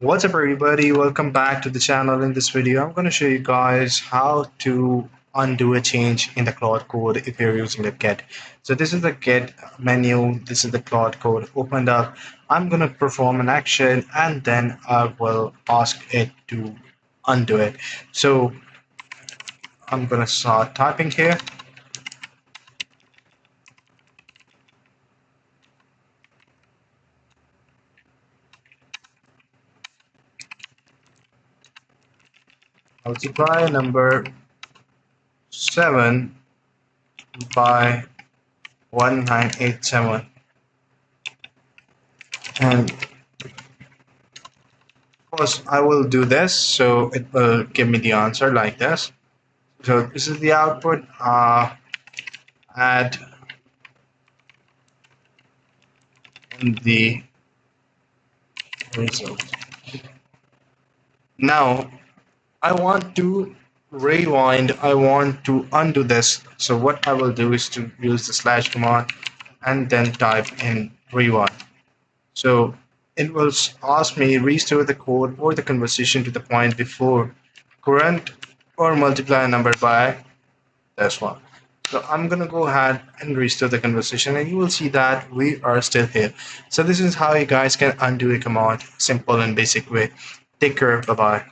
What's up everybody, welcome back to the channel. In this video I'm going to show you guys how to undo a change in the Claude Code if you're using the get. So this is the get menu, this is the Claude Code opened up. I'm going to perform an action and then I will ask it to undo it. So I'm going to start typing here. Multiply number 7 by 1987, and of course I will do this, so it will give me the answer like this. So this is the output. Add in the result. Now I want to rewind, I want to undo this. So what I will do is to use the slash command and then type in rewind. So it will ask me restore the code or the conversation to the point before current or multiply a number by this one. So I'm going to go ahead and restore the conversation and you will see that we are still here. So this is how you guys can undo a command, simple and basic way. Take care. Bye bye.